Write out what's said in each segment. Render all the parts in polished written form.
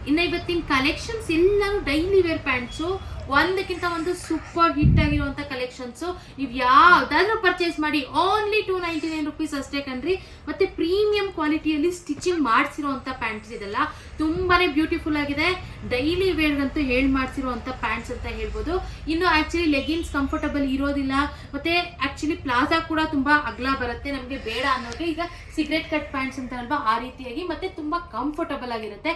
ಇನ್ನು ಇವತ್ತಿನ ಕಲೆಕ್ಷನ್ಸ್ ಎಲ್ಲಾನು ಡೈಲಿ ವೇರ್ ಪ್ಯಾಂಟ್ಸು, ಒಂದಕ್ಕಿಂತ ಒಂದು ಸೂಪರ್ ಹಿಟ್ ಆಗಿರುವಂಥ ಕಲೆಕ್ಷನ್ಸು. ನೀವು ಯಾವುದಾದ್ರೂ ಪರ್ಚೇಸ್ ಮಾಡಿ ಓನ್ಲಿ 299 ರುಪೀಸ್ ಅಷ್ಟೇ ಕಣ್ರಿ. ಮತ್ತು ಪ್ರೀಮಿಯಂ ಕ್ವಾಲಿಟಿಯಲ್ಲಿ ಸ್ಟಿಚಿಂಗ್ ಮಾಡಿಸಿರುವಂಥ ಪ್ಯಾಂಟ್ಸ್ ಇದೆಲ್ಲ ತುಂಬಾ ಬ್ಯೂಟಿಫುಲ್ ಆಗಿದೆ. ಡೈಲಿ ವೇರ್ಗಂತೂ ಹೇಳಿ ಮಾಡಿಸಿರುವಂಥ ಪ್ಯಾಂಟ್ಸ್ ಅಂತ ಹೇಳ್ಬೋದು. ಇನ್ನು ಆ್ಯಕ್ಚುಲಿ ಲೆಗಿನ್ಸ್ ಕಂಫರ್ಟಬಲ್ ಇರೋದಿಲ್ಲ, ಮತ್ತು ಆ್ಯಕ್ಚುಲಿ ಪ್ಲಾಜಾ ಕೂಡ ತುಂಬ ಅಗಲ ಬರುತ್ತೆ. ನಮಗೆ ಬೇಡ ಅನ್ನೋರಿಗೆ ಈಗ ಸಿಗರೆಟ್ ಕಟ್ ಪ್ಯಾಂಟ್ಸ್ ಅಂತ ಅಲ್ವಾ, ಆ ರೀತಿಯಾಗಿ ಮತ್ತು ತುಂಬ ಕಂಫರ್ಟಬಲ್ ಆಗಿರುತ್ತೆ.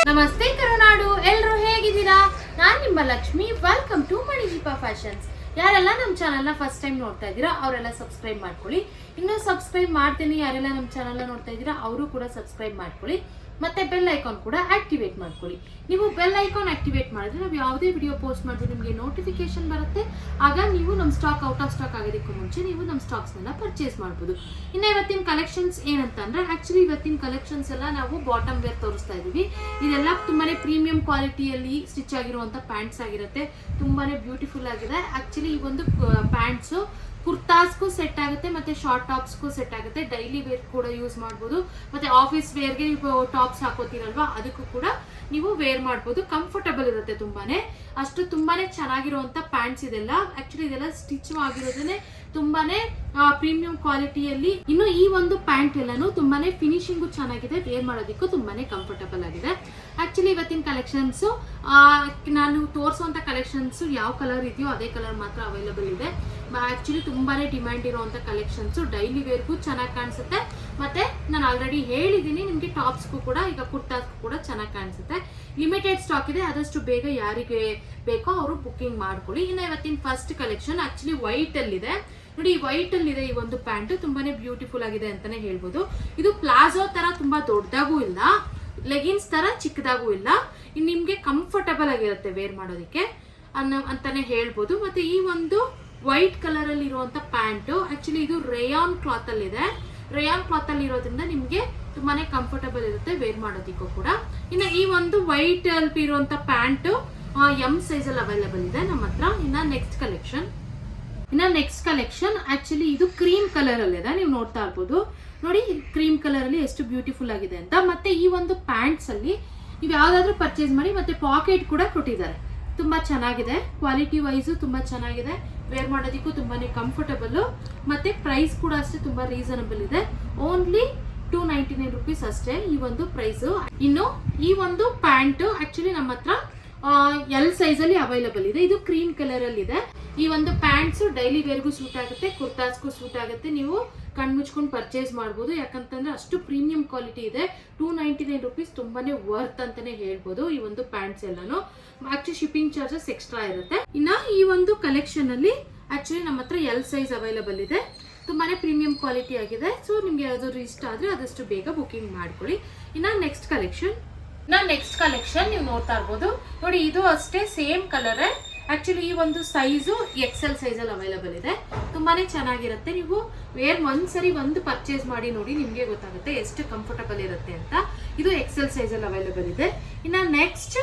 ನಮಸ್ತೆ ಕರುನಾಡು, ಎಲ್ಲರೂ ಹೇಗಿದ್ದೀರಾ? ನಾನು ನಿಮ್ಮ Lakshmi. Welcome to Manideepa fashions. ಯಾರೆಲ್ಲ ನಮ್ಮ ಚಾನಲ್ನ ಫಸ್ಟ್ ಟೈಮ್ ನೋಡ್ತಾ ಇದ್ದೀರಾ ಅವರೆಲ್ಲ ಸಬ್ಸ್ಕ್ರೈಬ್ ಮಾಡ್ಕೊಳ್ಳಿ. ಇನ್ನೂ ಸಬ್ಸ್ಕ್ರೈಬ್ ಮಾಡ್ತೀನಿ ಯಾರೆಲ್ಲ ನಮ್ಮ ಚಾನಲ್ನ ನೋಡ್ತಾ ಇದ್ದೀರಾ ಅವರು ಕೂಡ ಸಬ್ಸ್ಕ್ರೈಬ್ ಮಾಡ್ಕೊಳ್ಳಿ. ಮತ್ತೆ ಬೆಲ್ ಐಕಾನ್ ಕೂಡ ಆಕ್ಟಿವೇಟ್ ಮಾಡ್ಕೊಳ್ಳಿ. ನೀವು ಬೆಲ್ ಐಕಾನ್ ಆಕ್ಟಿವೇಟ್ ಮಾಡಿದ್ರೆ ನಾವು ಯಾವುದೇ ವಿಡಿಯೋ ಪೋಸ್ಟ್ ಮಾಡಿದ್ರೆ ನಿಮಗೆ ನೋಟಿಫಿಕೇಶನ್ ಬರುತ್ತೆ. ಆಗ ನೀವು ನಮ್ಮ ಸ್ಟಾಕ್ ಔಟ್ ಆಫ್ ಸ್ಟಾಕ್ ಆಗೋದಕ್ಕೂ ಮುಂಚೆ ನೀವು ನಮ್ಮ ಸ್ಟಾಕ್ಸ್ನೆಲ್ಲ ಪರ್ಚೇಸ್ ಮಾಡ್ಬೋದು. ಇನ್ನು ಇವತ್ತಿನ ಕಲೆಕ್ಷನ್ಸ್ ಏನಂತಂದ್ರೆ, ಆ್ಯಕ್ಚುಲಿ ಇವತ್ತಿನ ಕಲೆಕ್ಷನ್ಸ್ ಎಲ್ಲ ನಾವು ಬಾಟಮ್ ವೇರ್ ತೋರಿಸ್ತಾ ಇದ್ದೀವಿ. ಇದೆಲ್ಲ ತುಂಬಾ ಪ್ರೀಮಿಯಂ ಕ್ವಾಲಿಟಿಯಲ್ಲಿ ಸ್ಟಿಚ್ ಆಗಿರುವಂಥ ಪ್ಯಾಂಟ್ಸ್ ಆಗಿರುತ್ತೆ. ತುಂಬಾ ಬ್ಯೂಟಿಫುಲ್ ಆಗಿದೆ. ಆ್ಯಕ್ಚುಲಿ ಈ ಒಂದು ಪ್ಯಾಂಟ್ಸು ಕುರ್ತಾಸ್ಗೂ ಸೆಟ್ ಆಗುತ್ತೆ, ಮತ್ತು ಶಾರ್ಟ್ ಟಾಪ್ಸ್ಗೂ ಸೆಟ್ ಆಗುತ್ತೆ. ಡೈಲಿ ವೇರ್ ಕೂಡ ಯೂಸ್ ಮಾಡ್ಬೋದು, ಮತ್ತು ಆಫೀಸ್ ವೇರ್ಗೆ ನೀವು ಟಾಪ್ಸ್ ಹಾಕೋತೀರಲ್ವಾ ಅದಕ್ಕೂ ಕೂಡ ನೀವು ವೇರ್ ಮಾಡ್ಬೋದು. ಕಂಫರ್ಟಬಲ್ ಇರುತ್ತೆ ತುಂಬಾನೇ. ಅಷ್ಟು ತುಂಬಾನೇ ಚೆನ್ನಾಗಿರುವಂಥ ಪ್ಯಾಂಟ್ಸ್ ಇದೆಲ್ಲ. ಆ್ಯಕ್ಚುಲಿ ಇದೆಲ್ಲ ಸ್ಟಿಚ್ ಆಗಿರೋದೇ ತುಂಬಾನೇ ಪ್ರೀಮಿಯಂ ಕ್ವಾಲಿಟಿಯಲ್ಲಿ. ಇನ್ನು ಈ ಒಂದು ಪ್ಯಾಂಟ್ ಎಲ್ಲಾನು ತುಂಬಾನೇ ಫಿನಿಶಿಂಗು ಚೆನ್ನಾಗಿದೆ, ವೇರ್ ಮಾಡೋದಕ್ಕೂ ತುಂಬಾನೇ ಕಂಫರ್ಟಬಲ್ ಆಗಿದೆ. ಆ್ಯಕ್ಚುಲಿ ಇವತ್ತಿನ ಕಲೆಕ್ಷನ್ಸು ನಾನು ತೋರಿಸುವಂಥ ಕಲೆಕ್ಷನ್ಸು ಯಾವ ಕಲರ್ ಇದೆಯೋ ಅದೇ ಕಲರ್ ಮಾತ್ರ ಅವೈಲಬಲ್ ಇದೆ. ಆ್ಯಕ್ಚುಲಿ ತುಂಬಾನೇ ಡಿಮ್ಯಾಂಡ್ ಇರುವಂಥ ಕಲೆಕ್ಷನ್ಸು, ಡೈಲಿ ವೇರ್ಗೂ ಚೆನ್ನಾಗಿ ಕಾಣಿಸುತ್ತೆ. ಮತ್ತು ನಾನು ಆಲ್ರೆಡಿ ಹೇಳಿದ್ದೀನಿ ನಿಮಗೆ ಟಾಪ್ಸ್ಗೂ ಕೂಡ, ಈಗ ಕುರ್ತಾಸ್ಗೂ ಕೂಡ ಚೆನ್ನಾಗಿ ಕಾಣಿಸುತ್ತೆ. ಲಿಮಿಟೆಡ್ ಸ್ಟಾಕ್ ಇದೆ, ಆದಷ್ಟು ಬೇಗ ಯಾರಿಗೆ ಬೇಕೋ ಅವರು ಬುಕ್ಕಿಂಗ್ ಮಾಡ್ಕೊಳ್ಳಿ. ಇನ್ನು ಇವತ್ತಿನ ಫಸ್ಟ್ ಕಲೆಕ್ಷನ್ ಆ್ಯಕ್ಚುಲಿ ವೈಟಲ್ಲಿದೆ ನೋಡಿ. ವೈಟಲ್ಲಿದೆ ಈ ಒಂದು ಪ್ಯಾಂಟು, ತುಂಬಾನೇ ಬ್ಯೂಟಿಫುಲ್ ಆಗಿದೆ ಅಂತಾನೆ ಹೇಳ್ಬೋದು. ಇದು ಪ್ಲಾಜೋ ಥರ ತುಂಬ ದೊಡ್ಡದಾಗೂ ಇಲ್ಲ, ಲೆಗಿನ್ಸ್ ಥರ ಚಿಕ್ಕದಾಗೂ ಇಲ್ಲ. ಇನ್ನು ನಿಮಗೆ ಕಂಫರ್ಟಬಲ್ ಆಗಿರುತ್ತೆ ವೇರ್ ಮಾಡೋದಕ್ಕೆ ಅಂತಾನೆ ಹೇಳ್ಬೋದು. ಮತ್ತು ಈ ಒಂದು ವೈಟ್ ಕಲರಲ್ಲಿ ಇರುವಂಥ ಪ್ಯಾಂಟು ಆ್ಯಕ್ಚುಲಿ ಇದು ರೇಯಾನ್ ಕ್ಲಾತಲ್ಲಿದೆ. ರೇಯಾನ್ ಕ್ಲಾತಲ್ಲಿ ಇರೋದ್ರಿಂದ ನಿಮಗೆ ತುಂಬಾನೇ ಕಂಫರ್ಟಬಲ್ ಇರುತ್ತೆ ವೇರ್ ಮಾಡೋದಕ್ಕೂ ಕೂಡ. ಇನ್ನು ಈ ಒಂದು ವೈಟ್ ಅಲ್ಲಿ ಇರುವಂಥ ಪ್ಯಾಂಟು ಎಂ ಸೈಜಲ್ಲಿ ಅವೈಲಬಲ್ ಇದೆ ನಮ್ಮ ಹತ್ರ. ಇನ್ನು ನೆಕ್ಸ್ಟ್ ಕಲೆಕ್ಷನ್ ಆ್ಯಕ್ಚುಲಿ ಇದು ಕ್ರೀಮ್ ಕಲರಲ್ಲಿದೆ. ನೀವು ನೋಡ್ತಾ ಇರ್ಬೋದು ನೋಡಿ, ಕ್ರೀಮ್ ಕಲರಲ್ಲಿ ಎಷ್ಟು ಬ್ಯೂಟಿಫುಲ್ ಆಗಿದೆ ಅಂತ. ಮತ್ತು ಈ ಒಂದು ಪ್ಯಾಂಟ್ಸಲ್ಲಿ ನೀವು ಯಾವುದಾದ್ರೂ ಪರ್ಚೇಸ್ ಮಾಡಿ, ಮತ್ತು ಪಾಕೆಟ್ ಕೂಡ ಕೊಟ್ಟಿದ್ದಾರೆ. ತುಂಬ ಚೆನ್ನಾಗಿದೆ, ಕ್ವಾಲಿಟಿ ವೈಸು ತುಂಬ ಚೆನ್ನಾಗಿದೆ, ವೇರ್ ಮಾಡೋದಕ್ಕೂ ತುಂಬಾ ಕಂಫರ್ಟಬಲ್ಲು. ಮತ್ತು ಪ್ರೈಸ್ ಕೂಡ ಅಷ್ಟೇ ತುಂಬ ರೀಸನಬಲ್ ಇದೆ. ಓನ್ಲಿ 299 ರುಪೀಸ್ ಅಷ್ಟೇ ಈ ಒಂದು ಪ್ರೈಸು. ಇನ್ನು ಈ ಒಂದು ಪ್ಯಾಂಟು ಆ್ಯಕ್ಚುಲಿ ನಮ್ಮ ಹತ್ರ ಎಲ್ ಸೈಜಲ್ಲಿ ಅವೈಲಬಲ್ ಇದೆ. ಇದು ಕ್ರೀಮ್ ಕಲರಲ್ಲಿದೆ. ಈ ಒಂದು ಪ್ಯಾಂಟ್ಸು ಡೈಲಿ ವೇರ್ಗೂ ಸೂಟ್ ಆಗುತ್ತೆ, ಕುರ್ತಾಸ್ಗೂ ಸೂಟ್ ಆಗುತ್ತೆ. ನೀವು ಕಣ್ಮುಚ್ಕೊಂಡು ಪರ್ಚೇಸ್ ಮಾಡ್ಬೋದು, ಯಾಕಂತಂದ್ರೆ ಅಷ್ಟು ಪ್ರೀಮಿಯಂ ಕ್ವಾಲಿಟಿ ಇದೆ. 299 ರುಪೀಸ್ ತುಂಬಾನೇ ವರ್ತ್ ಅಂತಾನೆ ಹೇಳ್ಬೋದು ಈ ಒಂದು ಪ್ಯಾಂಟ್ಸ್ ಎಲ್ಲಾನು. ಆಕ್ಚುಲಿ ಶಿಪ್ಪಿಂಗ್ ಚಾರ್ಜಸ್ ಎಕ್ಸ್ಟ್ರಾ ಇರುತ್ತೆ. ಇನ್ನು ಈ ಒಂದು ಕಲೆಕ್ಷನ್ ಅಲ್ಲಿ ಆಕ್ಚುಲಿ ನಮ್ಮ ಹತ್ರ ಎಲ್ ಸೈಜ್ ಅವೈಲಬಲ್ ಇದೆ. ತುಂಬಾನೇ ಪ್ರೀಮಿಯಂ ಕ್ವಾಲಿಟಿ ಆಗಿದೆ. ಸೊ ನಿಮ್ಗೆ ಯಾವ್ದಾದ್ರು ಇಷ್ಟ ಆದ್ರೆ ಆದಷ್ಟು ಬೇಗ ಬುಕಿಂಗ್ ಮಾಡ್ಕೊಳ್ಳಿ. ಇನ್ನು ನೆಕ್ಸ್ಟ್ ಕಲೆಕ್ಷನ್ ನೀವು ನೋಡ್ತಾ ಇರ್ಬೋದು ನೋಡಿ, ಇದು ಅಷ್ಟೇ ಸೇಮ್ ಕಲರ್. ಆಕ್ಚುಲಿ ಈ ಒಂದು ಸೈಜು ಎಕ್ಸೆಲ್ ಸೈಜಲ್ಲಿ ಅವೈಲಬಲ್ ಇದೆ. ತುಂಬಾನೇ ಚೆನ್ನಾಗಿರುತ್ತೆ. ನೀವು ಒಂದ್ಸರಿ ಒಂದು ಪರ್ಚೇಸ್ ಮಾಡಿ ನೋಡಿ, ನಿಮಗೆ ಗೊತ್ತಾಗುತ್ತೆ ಎಷ್ಟು ಕಂಫರ್ಟಬಲ್ ಇರುತ್ತೆ ಅಂತ. ಇದು ಎಕ್ಸೆಲ್ ಸೈಜಲ್ಲಿ ಅವೈಲಬಲ್ ಇದೆ. ಇನ್ನು ನೆಕ್ಸ್ಟ್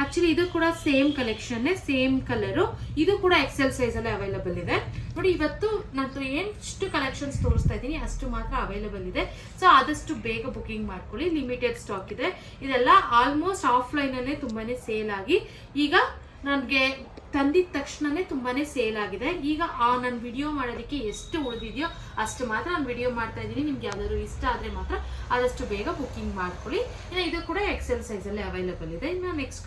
ಆಕ್ಚುಲಿ ಇದು ಕೂಡ ಸೇಮ್ ಕಲೆಕ್ಷನ್, ಸೇಮ್ ಕಲರು. ಇದು ಕೂಡ ಎಕ್ಸೆಲ್ ಸೈಜಲ್ಲಿ ಅವೈಲಬಲ್ ಇದೆ ನೋಡಿ. ಇವತ್ತು ನಾನು ಎಷ್ಟು ಕಲೆಕ್ಷನ್ಸ್ ತೋರಿಸ್ತಾ ಇದ್ದೀನಿ ಅಷ್ಟು ಮಾತ್ರ ಅವೈಲಬಲ್ ಇದೆ. ಸೊ ಆದಷ್ಟು ಬೇಗ ಬುಕಿಂಗ್ ಮಾಡ್ಕೊಳ್ಳಿ, ಲಿಮಿಟೆಡ್ ಸ್ಟಾಕ್ ಇದೆ. ಇದೆಲ್ಲ ಆಲ್ಮೋಸ್ಟ್ ಆಫ್ಲೈನಲ್ಲೇ ತುಂಬಾನೇ ಸೇಲ್ ಆಗಿ, ಈಗ ನನಗೆ ತಂದಿದ ತಕ್ಷಣನೇ ತುಂಬಾನೇ ಸೇಲ್ ಆಗಿದೆ. ಈಗ ನಾನು ವಿಡಿಯೋ ಮಾಡೋದಕ್ಕೆ ಎಷ್ಟು ಉಳಿದಿದೆಯೋ ಅಷ್ಟು ಮಾತ್ರ ನಾನು ವಿಡಿಯೋ ಮಾಡ್ತಾ ಇದ್ದೀನಿ. ನಿಮ್ಗೆ ಯಾವ್ದಾದ್ರು ಇಷ್ಟ ಆದರೆ ಮಾತ್ರ ಆದಷ್ಟು ಬೇಗ ಬುಕಿಂಗ್ ಮಾಡ್ಕೊಳ್ಳಿ. ಇನ್ನು ಇದು ಕೂಡ ಎಕ್ಸೆಲ್ ಸೈಜಲ್ಲಿ ಅವೈಲಬಲ್ ಇದೆ. ಇನ್ನು ನೆಕ್ಸ್ಟ್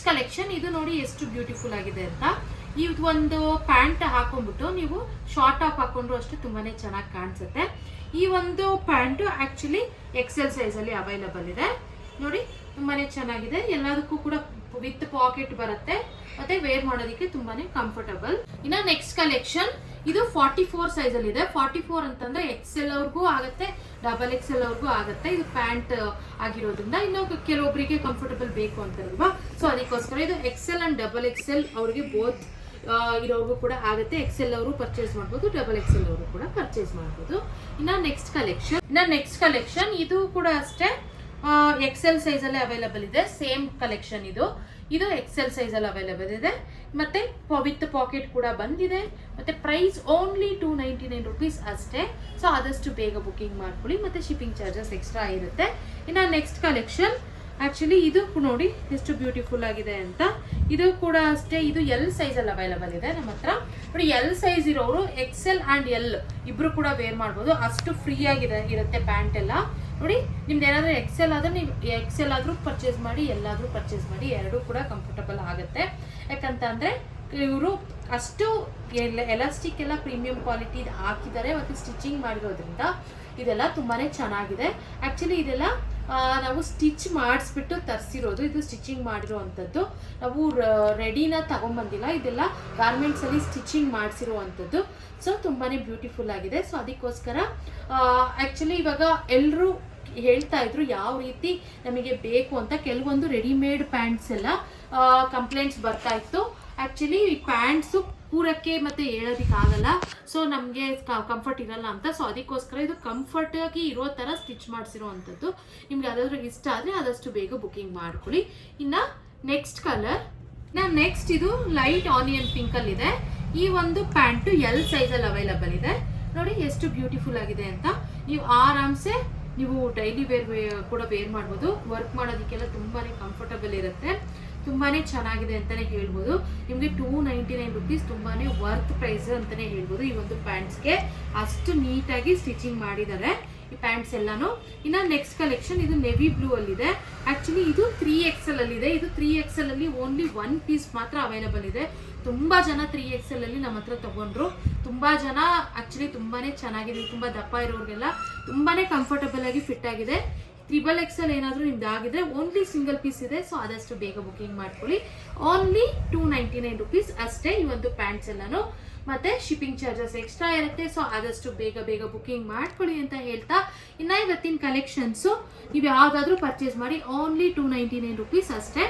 ಕಲೆಕ್ಷನ್ ಇದು ನೋಡಿ ಎಷ್ಟು ಬ್ಯೂಟಿಫುಲ್ ಆಗಿದೆ ಅಂತ. ಈ ಒಂದು ಪ್ಯಾಂಟ್ ಹಾಕೊಂಡ್ಬಿಟ್ಟು ನೀವು ಶಾರ್ಟ್ ಟಾಪ್ ಹಾಕೊಂಡ್ರು ಅಷ್ಟೇ ತುಂಬಾನೇ ಚೆನ್ನಾಗಿ ಕಾಣಿಸುತ್ತೆ. ಈ ಒಂದು ಪ್ಯಾಂಟು ಆಕ್ಚುಲಿ ಎಕ್ಸೆಲ್ ಸೈಜಲ್ಲಿ ಅವೈಲಬಲ್ ಇದೆ ನೋಡಿ. ತುಂಬಾನೇ ಚೆನ್ನಾಗಿದೆ, ಎಲ್ಲದಕ್ಕೂ ಕೂಡ ವಿತ್ ಪಾಕೆಟ್ ಬರುತ್ತೆ, ಮತ್ತೆ ವೇರ್ ಮಾಡೋದಕ್ಕೆ ತುಂಬಾನೇ ಕಂಫರ್ಟಬಲ್. ಇನ್ನು ನೆಕ್ಸ್ಟ್ ಕಲೆಕ್ಷನ್ ಇದು 44 ಸೈಜಲ್ಲಿ ಇದೆ. 44 ಅಂತಂದ್ರೆ ಎಕ್ಸೆಲ್ ಅವ್ರಿಗೂ ಆಗುತ್ತೆ, ಡಬಲ್ ಎಕ್ಸೆಲ್ ಅವ್ರಿಗೂ ಆಗುತ್ತೆ. ಇದು ಪ್ಯಾಂಟ್ ಆಗಿರೋದ್ರಿಂದ ಇನ್ನು ಕೆಲವೊಬ್ಬರಿಗೆ ಕಂಫರ್ಟಬಲ್ ಬೇಕು ಅಂತಾರಲ್ವಾ, ಸೊ ಅದಕ್ಕೋಸ್ಕರ ಇದು ಎಕ್ಸೆಲ್ ಅಂಡ್ ಡಬಲ್ ಎಕ್ಸೆಲ್ ಅವರಿಗೆ ಬೋತ್ ಇರೋರ್ಗೂ ಕೂಡ ಆಗುತ್ತೆ. ಎಕ್ಸೆಲ್ ಅವರು ಪರ್ಚೇಸ್ ಮಾಡ್ಬೋದು, ಡಬಲ್ ಎಕ್ಸೆಲ್ ಅವರು ಕೂಡ ಪರ್ಚೇಸ್ ಮಾಡ್ಬೋದು. ಇನ್ನು ನೆಕ್ಸ್ಟ್ ಕಲೆಕ್ಷನ್ ಇದು ಕೂಡ ಅಷ್ಟೇ ಎಕ್ಸೆಲ್ ಸೈಜಲ್ಲೇ ಅವೈಲಬಲ್ ಇದೆ. ಸೇಮ್ ಕಲೆಕ್ಷನ್ ಇದು. ಇದು ಎಕ್ಸೆಲ್ ಸೈಜಲ್ಲಿ ಅವೈಲೇಬಲ್ ಇದೆ, ಮತ್ತು ವಿತ್ ಪಾಕೆಟ್ ಕೂಡ ಬಂದಿದೆ, ಮತ್ತು ಪ್ರೈಸ್ ಓನ್ಲಿ 299 rupees ಅಷ್ಟೇ. ಸೊ ಆದಷ್ಟು ಬೇಗ ಬುಕ್ಕಿಂಗ್ ಮಾಡ್ಕೊಳ್ಳಿ, ಮತ್ತು ಶಿಪ್ಪಿಂಗ್ ಚಾರ್ಜಸ್ ಎಕ್ಸ್ಟ್ರಾ ಇರುತ್ತೆ. ಇನ್ನು ನೆಕ್ಸ್ಟ್ ಕಲೆಕ್ಷನ್ ಆ್ಯಕ್ಚುಲಿ ಇದು ನೋಡಿ ಎಷ್ಟು ಬ್ಯೂಟಿಫುಲ್ ಆಗಿದೆ ಅಂತ. ಇದು ಕೂಡ ಅಷ್ಟೇ, ಇದು ಎಲ್ ಸೈಜಲ್ಲಿ ಅವೈಲೇಬಲ್ ಇದೆ ನಮ್ಮ ಹತ್ರ. ನೋಡಿ ಎಲ್ ಸೈಜ್ ಇರೋರು ಎಕ್ಸೆಲ್ ಆ್ಯಂಡ್ ಎಲ್ ಇಬ್ಬರು ಕೂಡ ವೇರ್ ಮಾಡ್ಬೋದು, ಅಷ್ಟು ಫ್ರೀ ಇರುತ್ತೆ ಪ್ಯಾಂಟ್ ಎಲ್ಲ. ನೋಡಿ ನಿಮ್ದು ಏನಾದರೂ ಎಕ್ಸೆಲ್ ಆದರೆ ನೀವು ಎಕ್ಸೆಲ್ ಆದರೂ ಪರ್ಚೇಸ್ ಮಾಡಿ, ಎಲ್ಲಾದರೂ ಪರ್ಚೇಸ್ ಮಾಡಿ, ಎರಡೂ ಕೂಡ ಕಂಫರ್ಟಬಲ್ ಆಗುತ್ತೆ. ಯಾಕಂತಂದರೆ ಇವರು ಅಷ್ಟು ಎಲಾಸ್ಟಿಕ್ ಎಲ್ಲ ಪ್ರೀಮಿಯಂ ಕ್ವಾಲಿಟಿ ಹಾಕಿದ್ದಾರೆ ಮತ್ತು ಸ್ಟಿಚಿಂಗ್ ಮಾಡಿರೋದ್ರಿಂದ ಇದೆಲ್ಲ ತುಂಬಾ ಚೆನ್ನಾಗಿದೆ. ಆ್ಯಕ್ಚುಲಿ ಇದೆಲ್ಲ ನಾವು ಸ್ಟಿಚ್ ಮಾಡಿಸ್ಬಿಟ್ಟು ತರಿಸಿರೋದು, ಇದು ಸ್ಟಿಚಿಂಗ್ ಮಾಡಿರೋ ಅಂಥದ್ದು. ನಾವು ರೆಡಿನ ತೊಗೊಂಬಂದಿಲ್ಲ, ಇದೆಲ್ಲ ಗಾರ್ಮೆಂಟ್ಸಲ್ಲಿ ಸ್ಟಿಚಿಂಗ್ ಮಾಡಿಸಿರುವಂಥದ್ದು. ಸೊ ತುಂಬಾ ಬ್ಯೂಟಿಫುಲ್ ಆಗಿದೆ. ಸೊ ಅದಕ್ಕೋಸ್ಕರ ಆ್ಯಕ್ಚುಲಿ ಇವಾಗ ಎಲ್ಲರೂ ಹೇಳ್ತಾ ಇದ್ರು ಯಾವ ರೀತಿ ನಮಗೆ ಬೇಕು ಅಂತ. ಕೆಲವೊಂದು ರೆಡಿಮೇಡ್ ಪ್ಯಾಂಟ್ಸ್ ಎಲ್ಲ ಕಂಪ್ಲೇಂಟ್ಸ್ ಬರ್ತಾ ಇತ್ತು. ಆ್ಯಕ್ಚುಲಿ ಈ ಪ್ಯಾಂಟ್ಸು ಕೂರಕ್ಕೆ ಮತ್ತು ಹೇಳೋದಕ್ಕಾಗಲ್ಲ, ಸೊ ನಮಗೆ ಕಂಫರ್ಟ್ ಇರಲ್ಲ ಅಂತ. ಸೊ ಅದಕ್ಕೋಸ್ಕರ ಇದು ಕಂಫರ್ಟಾಗಿ ಇರೋ ಥರ ಸ್ಟಿಚ್ ಮಾಡಿಸಿರೋವಂಥದ್ದು. ನಿಮ್ಗೆ ಯಾವ್ದಾದ್ರು ಇಷ್ಟ ಆದರೆ ಆದಷ್ಟು ಬೇಗ ಬುಕ್ಕಿಂಗ್ ಮಾಡ್ಕೊಳ್ಳಿ. ಇನ್ನು ನೆಕ್ಸ್ಟ್ ಕಲರ್, ನೆಕ್ಸ್ಟ್ ಇದು ಲೈಟ್ ಆನಿಯನ್ ಪಿಂಕಲ್ಲಿದೆ. ಈ ಒಂದು ಪ್ಯಾಂಟು ಎಲ್ ಸೈಜಲ್ಲಿ ಅವೈಲಬಲ್ ಇದೆ. ನೋಡಿ ಎಷ್ಟು ಬ್ಯೂಟಿಫುಲ್ ಆಗಿದೆ ಅಂತ. ನೀವು ಆರಾಮ್ಸೆ ನೀವು ಡೈಲಿ ವೇರ್ ಕೂಡ ವೇರ್ ಮಾಡ್ಬೋದು. ವರ್ಕ್ ಮಾಡೋದಕ್ಕೆಲ್ಲ ತುಂಬಾ ಕಂಫರ್ಟಬಲ್ ಇರುತ್ತೆ, ತುಂಬಾ ಚೆನ್ನಾಗಿದೆ ಅಂತಲೇ ಹೇಳ್ಬೋದು. ನಿಮಗೆ 299 rupees ತುಂಬಾ ವರ್ತ್ ಪ್ರೈಸ್ ಅಂತಲೇ ಹೇಳ್ಬೋದು. ಈ ಒಂದು ಪ್ಯಾಂಟ್ಸ್ಗೆ ಅಷ್ಟು ನೀಟಾಗಿ ಸ್ಟಿಚಿಂಗ್ ಮಾಡಿದ್ದಾರೆ ಈ ಪ್ಯಾಂಟ್ಸ್ ಎಲ್ಲಾನು. ಇನ್ನು ನೆಕ್ಸ್ಟ್ ಕಲೆಕ್ಷನ್ ಇದು ನೆವಿ ಬ್ಲೂ ಅಲ್ಲಿದೆ. ಆ್ಯಕ್ಚುಲಿ ಇದು 3XL ಅಲ್ಲಿದೆ. ಇದು 3XL ಅಲ್ಲಿ ಓನ್ಲಿ 1 ಪೀಸ್ ಮಾತ್ರ ಅವೈಲೇಬಲ್ ಇದೆ. ತುಂಬ ಜನ 3XL ಅಲ್ಲಿ ನಮ್ಮ ಹತ್ರ ತೊಗೊಂಡ್ರು. ತುಂಬ ಜನ ಆ್ಯಕ್ಚುಲಿ ತುಂಬಾ ಚೆನ್ನಾಗಿದೆ, ತುಂಬ ದಪ್ಪ ಇರೋರಿಗೆಲ್ಲ ತುಂಬಾ ಕಂಫರ್ಟಬಲ್ ಆಗಿ ಫಿಟ್ ಆಗಿದೆ. XXL ಏನಾದರೂ ನಿಮ್ದು ಆಗಿದ್ರೆ ಓನ್ಲಿ ಸಿಂಗಲ್ ಪೀಸ್ ಇದೆ. ಸೊ ಆದಷ್ಟು ಬೇಗ ಬುಕ್ಕಿಂಗ್ ಮಾಡ್ಕೊಳ್ಳಿ. ಓನ್ಲಿ 299 rupees ಅಷ್ಟೇ ಈ ಒಂದು ಪ್ಯಾಂಟ್ಸ್ ಎಲ್ಲಾನು, ಮತ್ತು ಶಿಪ್ಪಿಂಗ್ ಚಾರ್ಜಸ್ ಎಕ್ಸ್ಟ್ರಾ ಇರುತ್ತೆ. ಸೊ ಆದಷ್ಟು ಬೇಗ ಬುಕ್ಕಿಂಗ್ ಮಾಡ್ಕೊಳ್ಳಿ ಅಂತ ಹೇಳ್ತಾ, ಇನ್ನು ಇವತ್ತಿನ ಕಲೆಕ್ಷನ್ಸು ನೀವು ಯಾವುದಾದ್ರೂ ಪರ್ಚೇಸ್ ಮಾಡಿ ಓನ್ಲಿ 299 rupees ಅಷ್ಟೇ.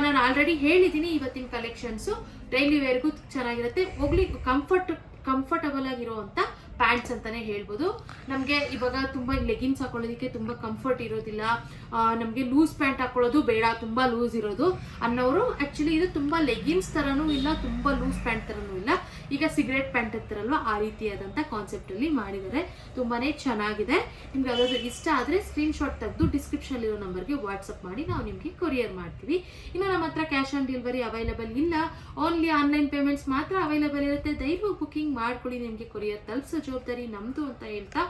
ನಾನು ಆಲ್ರೆಡಿ ಹೇಳಿದ್ದೀನಿ ಇವತ್ತಿನ ಕಲೆಕ್ಷನ್ಸು ಡೈಲಿ ವೇರ್ಗೂ ಚೆನ್ನಾಗಿರುತ್ತೆ, ಹೋಗ್ಲಿ ಕಂಫರ್ಟಬಲ್ ಆಗಿರುವಂಥ ಪ್ಯಾಂಟ್ಸ್ ಅಂತಲೇ ಹೇಳ್ಬೋದು. ನಮಗೆ ಇವಾಗ ತುಂಬ ಲೆಗಿನ್ಸ್ ಹಾಕೊಳ್ಳೋದಕ್ಕೆ ತುಂಬ ಕಂಫರ್ಟ್ ಇರೋದಿಲ್ಲ, ನಮಗೆ ಲೂಸ್ ಪ್ಯಾಂಟ್ ಹಾಕೊಳ್ಳೋದು ಬೇಡ, ತುಂಬ ಲೂಸ್ ಇರೋದು ಅನ್ನೋರು ಆ್ಯಕ್ಚುಲಿ ಇದು ತುಂಬ ಲೆಗಿನ್ಸ್ ಥರನೂ ಇಲ್ಲ, ತುಂಬ ಲೂಸ್ ಪ್ಯಾಂಟ್ ಥರನೂ ಇಲ್ಲ. ಈಗ ಸಿಗರೇಟ್ ಪ್ಯಾಂಟ್ ಇರ್ತಾರಲ್ವ ಆ ರೀತಿಯಾದಂಥ ಕಾನ್ಸೆಪ್ಟಲ್ಲಿ ಮಾಡಿದ್ದಾರೆ, ತುಂಬಾ ಚೆನ್ನಾಗಿದೆ. ನಿಮ್ಗೆ ಯಾವ್ದಾದ್ರು ಇಷ್ಟ ಆದರೆ ಸ್ಕ್ರೀನ್ಶಾಟ್ ತೆಗೆದು ಡಿಸ್ಕ್ರಿಪ್ಷನಲ್ಲಿರೋ ನಂಬರ್ಗೆ ವಾಟ್ಸಪ್ ಮಾಡಿ ನಾವು ನಿಮಗೆ ಕೊರಿಯರ್ ಮಾಡ್ತೀವಿ. ಇನ್ನು ನಮ್ಮ ಹತ್ರ ಕ್ಯಾಶ್ ಆನ್ ಡೆಲಿವರಿ ಅವೈಲೇಬಲ್ ಇಲ್ಲ, ಓನ್ಲಿ ಆನ್ಲೈನ್ ಪೇಮೆಂಟ್ಸ್ ಮಾತ್ರ ಅವೈಲೇಬಲ್ ಇರುತ್ತೆ. ದಯವಿಟ್ಟು ಬುಕ್ಕಿಂಗ್ ಮಾಡ್ಕೊಳ್ಳಿ, ನಿಮಗೆ ಕೊರಿಯರ್ ತಲುಪಿಸೋ ಜವಾಬ್ದಾರಿ ನಮ್ಮದು ಅಂತ ಹೇಳ್ತಾ,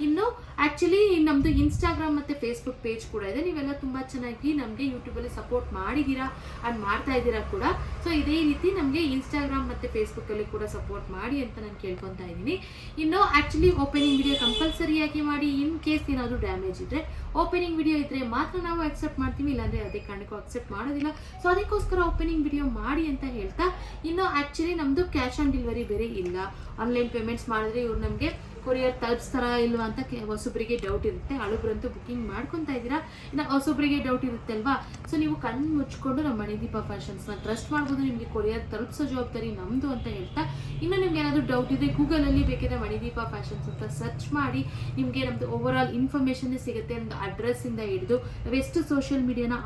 ಇನ್ನು ಆ್ಯಕ್ಚುಲಿ ನಮ್ಮದು ಇನ್ಸ್ಟಾಗ್ರಾಮ್ ಮತ್ತು ಫೇಸ್ಬುಕ್ ಪೇಜ್ ಕೂಡ ಇದೆ. ನೀವೆಲ್ಲ ತುಂಬ ಚೆನ್ನಾಗಿ ನಮಗೆ ಯೂಟ್ಯೂಬಲ್ಲಿ ಸಪೋರ್ಟ್ ಮಾಡಿದ್ದೀರಾ ಆ್ಯಂಡ್ ಮಾಡ್ತಾ ಇದ್ದೀರಾ ಕೂಡ. ಸೊ ಇದೇ ರೀತಿ ನಮಗೆ ಇನ್ಸ್ಟಾಗ್ರಾಮ್ ಮತ್ತು ಫೇಸ್ಬುಕ್ಕಲ್ಲಿ ಕೂಡ ಸಪೋರ್ಟ್ ಮಾಡಿ ಅಂತ ನಾನು ಕೇಳ್ಕೊತಾ ಇದ್ದೀನಿ. ಇನ್ನು ಆ್ಯಕ್ಚುಲಿ ಓಪನಿಂಗ್ ವಿಡಿಯೋ ಕಂಪಲ್ಸರಿಯಾಗಿ ಮಾಡಿ. ಇನ್ ಕೇಸ್ ಏನಾದರೂ ಡ್ಯಾಮೇಜ್ ಇದ್ದರೆ ಓಪನಿಂಗ್ ವಿಡಿಯೋ ಇದ್ದರೆ ಮಾತ್ರ ನಾವು ಅಕ್ಸೆಪ್ಟ್ ಮಾಡ್ತೀವಿ, ಇಲ್ಲಾಂದರೆ ಅದೇ ಕಾರಣಕ್ಕೂ ಅಕ್ಸೆಪ್ಟ್ ಮಾಡೋದಿಲ್ಲ. ಸೊ ಅದಕ್ಕೋಸ್ಕರ ಓಪನಿಂಗ್ ವಿಡಿಯೋ ಮಾಡಿ ಅಂತ ಹೇಳ್ತಾ, ಇನ್ನು ಆ್ಯಕ್ಚುಲಿ ನಮ್ಮದು ಕ್ಯಾಶ್ ಆನ್ ಡೆಲಿವರಿ ಬೇರೆ ಇಲ್ಲ. ಆನ್ಲೈನ್ ಪೇಮೆಂಟ್ಸ್ ಮಾಡಿದ್ರೆ ಇವ್ರು ನಮಗೆ ಕೊರಿಯರ್ ತಲುಪಿಸ್ತಾರಾ ಇಲ್ವಾ ಅಂತ ಹೊಸೊಬ್ಬರಿಗೆ ಡೌಟ್ ಇರುತ್ತೆ. ಹಳಬ್ರಂತೂ ಬುಕ್ಕಿಂಗ್ ಮಾಡ್ಕೊತಾ ಇದ್ದೀರಾ, ಇನ್ನು ಹೊಸೊಬ್ಬರಿಗೆ ಡೌಟ್ ಇರುತ್ತೆ ಅಲ್ವಾ. ಸೊ ನೀವು ಕಣ್ಣು ಮುಚ್ಕೊಂಡು ನಮ್ಮ ಮಣಿದೀಪ ಫ್ಯಾಷನ್ಸ್ನ ಟ್ರಸ್ಟ್ ಮಾಡ್ಬೋದು, ನಿಮಗೆ ಕೊರಿಯರ್ ತಲುಪಿಸೋ ಜವಾಬ್ದಾರಿ ನಮ್ಮದು ಅಂತ ಹೇಳ್ತಾ, ಇನ್ನು ನಿಮ್ಗೆ ಏನಾದರೂ ಡೌಟ್ ಇದೆ ಗೂಗಲಲ್ಲಿ ಬೇಕಿದ್ರೆ ಮಣಿದೀಪ ಫ್ಯಾಷನ್ಸ್ ಅಂತ ಸರ್ಚ್ ಮಾಡಿ ನಿಮಗೆ ನಮ್ಮದು ಓವರ್ ಆಲ್ ಇನ್ಫಾರ್ಮೇಷನ್ನೇ ಸಿಗುತ್ತೆ. ನಮ್ಮದು ಅಡ್ರೆಸ್ಸಿಂದ ಹಿಡಿದು ನಾವು ಎಷ್ಟು ಸೋಷಿಯಲ್ ಮೀಡಿಯಾನ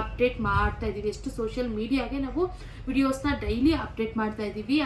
ಅಪ್ಡೇಟ್ ಮಾಡ್ತಾ ಇದ್ದೀವಿ, ಎಷ್ಟು ಸೋಷಿಯಲ್ ಮೀಡಿಯಾಗೆ ನಾವು ವಿಡಿಯೋಸ್ನ ಡೈಲಿ ಅಪ್ಡೇಟ್ ಮಾಡ್ತಾ ಇದ್ದೀವಿ,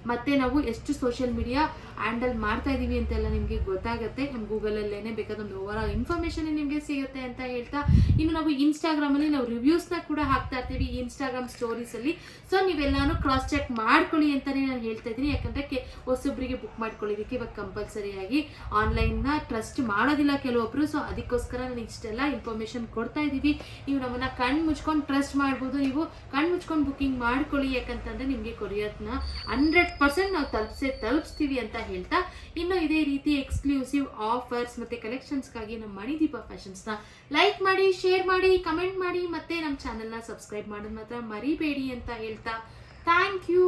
ಮತ್ತು ನಾವು ಎಷ್ಟು ಸೋಷಿಯಲ್ ಮೀಡಿಯಾ ಹ್ಯಾಂಡಲ್ ಮಾಡ್ತಾ ಇದ್ದೀವಿ ಅಂತೆಲ್ಲ ನಿಮಗೆ ಗೊತ್ತಾಗುತ್ತೆ. ನಮ್ಮ ಗೂಗಲಲ್ಲೇ ಬೇಕಾದ ಒಂದು ಓವರ್ ಆಲ್ ಇನ್ಫಾರ್ಮೇಷನ್ ನಿಮಗೆ ಸಿಗುತ್ತೆ ಅಂತ ಹೇಳ್ತಾ, ಇನ್ನು ನಾವು ಇನ್ಸ್ಟಾಗ್ರಾಮಲ್ಲಿ ನಾವು ರಿವ್ಯೂಸ್ನ ಕೂಡ ಹಾಕ್ತಾ ಇರ್ತೀವಿ ಇನ್ಸ್ಟಾಗ್ರಾಮ್ ಸ್ಟೋರೀಸಲ್ಲಿ. ಸೊ ನೀವೆಲ್ಲಾನು ಕ್ರಾಸ್ ಚೆಕ್ ಮಾಡ್ಕೊಳ್ಳಿ ಅಂತಲೇ ನಾನು ಹೇಳ್ತಾ ಇದ್ದೀನಿ. ಯಾಕಂದರೆ ಹೊಸೊಬ್ಬರಿಗೆ ಬುಕ್ ಮಾಡ್ಕೊಳ್ಳೋದಕ್ಕೆ ಇವಾಗ ಕಂಪಲ್ಸರಿಯಾಗಿ ಆನ್ಲೈನ್ನ ಟ್ರಸ್ಟ್ ಮಾಡೋದಿಲ್ಲ ಕೆಲವೊಬ್ಬರು. ಸೊ ಅದಕ್ಕೋಸ್ಕರ ನಾನು ಇಷ್ಟೆಲ್ಲ ಇನ್ಫಾರ್ಮೇಷನ್ ಕೊಡ್ತಾ ಇದ್ದೀವಿ. ನೀವು ನಮ್ಮನ್ನು ಕಣ್ಣು ಮುಚ್ಕೊಂಡು ಟ್ರಸ್ಟ್ ಮಾಡ್ಬೋದು, ನೀವು ಕಣ್ಣು ಮುಚ್ಕೊಂಡು ಬುಕ್ಕಿಂಗ್ ಮಾಡ್ಕೊಳ್ಳಿ. ಯಾಕಂತಂದರೆ ನಿಮಗೆ ಕೊರಿಯರ್ನ 100% ನಾವು ತಲುಪಿಸ್ತೀವಿ ಅಂತ ಹೇಳ್ತಾ, ಇನ್ನು ಇದೇ ರೀತಿ ಎಕ್ಸ್ಕ್ಲೂಸಿವ್ ಆಫರ್ಸ್ ಮತ್ತು ಕಲೆಕ್ಷನ್ಸ್ಗಾಗಿ ನಮ್ಮ ಮಣಿದೀಪ ಫ್ಯಾಷನ್ಸ್ನ ಲೈಕ್ ಮಾಡಿ, ಶೇರ್ ಮಾಡಿ, ಕಮೆಂಟ್ ಮಾಡಿ, ಮತ್ತು ನಮ್ಮ ಚಾನಲ್ನ ಸಬ್ಸ್ಕ್ರೈಬ್ ಮಾಡೋದು ಮಾತ್ರ ಮರಿಬೇಡಿ ಅಂತ ಹೇಳ್ತಾ, ಥ್ಯಾಂಕ್ ಯು.